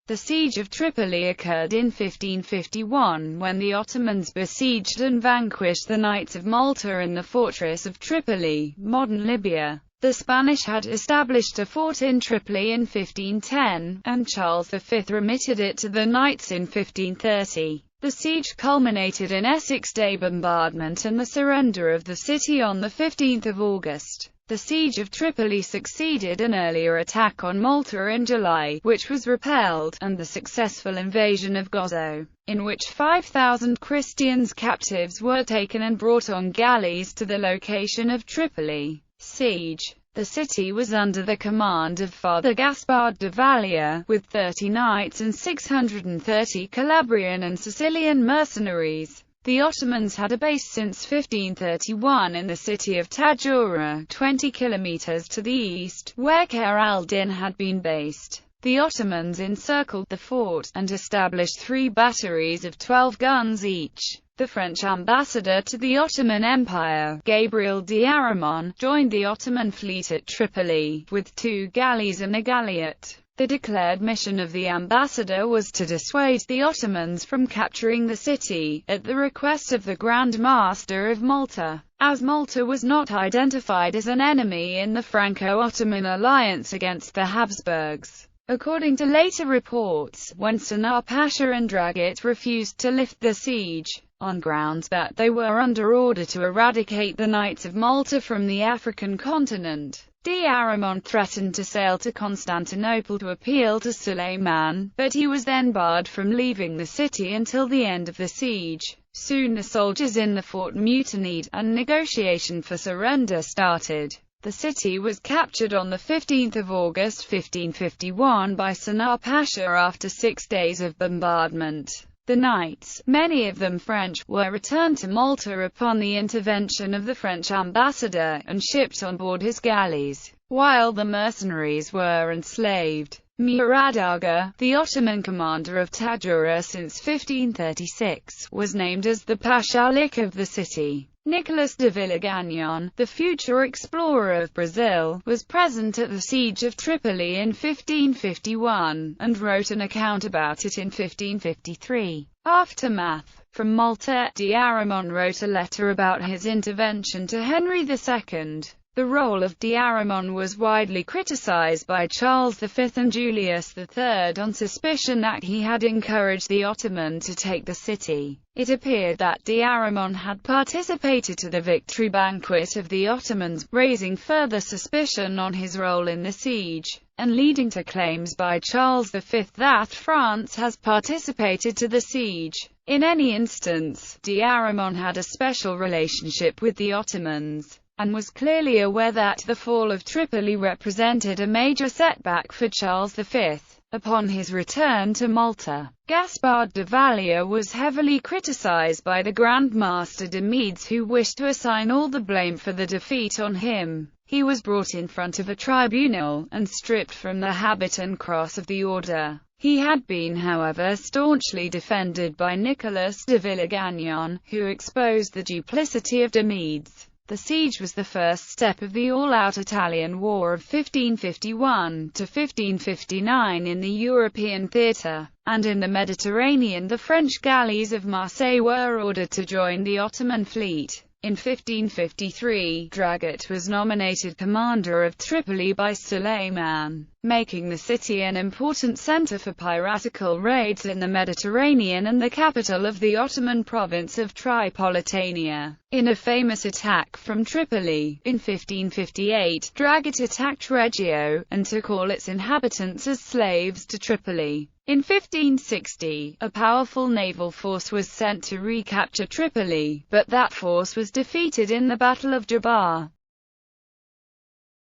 The siege of Tripoli occurred in 1551, when the Ottomans besieged and vanquished the Knights of Malta in the fortress of Tripoli, modern Libya. The Spanish had established a fort in Tripoli in 1510, and Charles V remitted it to the Knights in 1530. The siege culminated in a six-day bombardment and the surrender of the city on 15 August. The siege of Tripoli succeeded an earlier attack on Malta in July, which was repelled, and the successful invasion of Gozo, in which 5,000 Christians captives were taken and brought on galleys to the location of Tripoli. Siege. The city was under the command of Father Gaspard de Valia, with 30 knights and 630 Calabrian and Sicilian mercenaries. The Ottomans had a base since 1531 in the city of Tadjoura, 20 kilometers to the east, where Khair al-Din had been based. The Ottomans encircled the fort, and established 3 batteries of 12 guns each. The French ambassador to the Ottoman Empire, Gabriel d'Aramon, joined the Ottoman fleet at Tripoli, with 2 galleys and a galliot. The declared mission of the ambassador was to dissuade the Ottomans from capturing the city, at the request of the Grand Master of Malta, as Malta was not identified as an enemy in the Franco-Ottoman alliance against the Habsburgs. According to later reports, when Sanar Pasha and Dragut refused to lift the siege, on grounds that they were under order to eradicate the Knights of Malta from the African continent, d'Aramon threatened to sail to Constantinople to appeal to Suleiman, but he was then barred from leaving the city until the end of the siege. Soon the soldiers in the fort mutinied, and negotiation for surrender started. The city was captured on 15 August 1551 by Sanar Pasha after 6 days of bombardment. The knights, many of them French, were returned to Malta upon the intervention of the French ambassador, and shipped on board his galleys, while the mercenaries were enslaved. Murad Aga, the Ottoman commander of Tadjoura since 1536, was named as the Pashalik of the city. Nicolas de Villegagnon, the future explorer of Brazil, was present at the siege of Tripoli in 1551, and wrote an account about it in 1553. Aftermath. From Malta, d'Aramon wrote a letter about his intervention to Henry II. The role of d'Aramon was widely criticized by Charles V and Julius III on suspicion that he had encouraged the Ottoman to take the city. It appeared that d'Aramon had participated to the victory banquet of the Ottomans, raising further suspicion on his role in the siege, and leading to claims by Charles V that France has participated to the siege. In any instance, d'Aramon had a special relationship with the Ottomans, and was clearly aware that the fall of Tripoli represented a major setback for Charles V. Upon his return to Malta, Gaspard de Valia was heavily criticized by the Grand Master de Medes, who wished to assign all the blame for the defeat on him. He was brought in front of a tribunal, and stripped from the habit and cross of the order. He had been, however, staunchly defended by Nicolas de Villegagnon, who exposed the duplicity of de Medes. The siege was the first step of the all-out Italian War of 1551 to 1559 in the European theatre, and in the Mediterranean the French galleys of Marseille were ordered to join the Ottoman fleet. In 1553, Dragut was nominated commander of Tripoli by Suleiman, making the city an important center for piratical raids in the Mediterranean and the capital of the Ottoman province of Tripolitania. In a famous attack from Tripoli, in 1558, Dragut attacked Reggio, and took all its inhabitants as slaves to Tripoli. In 1560, a powerful naval force was sent to recapture Tripoli, but that force was defeated in the Battle of Jabar.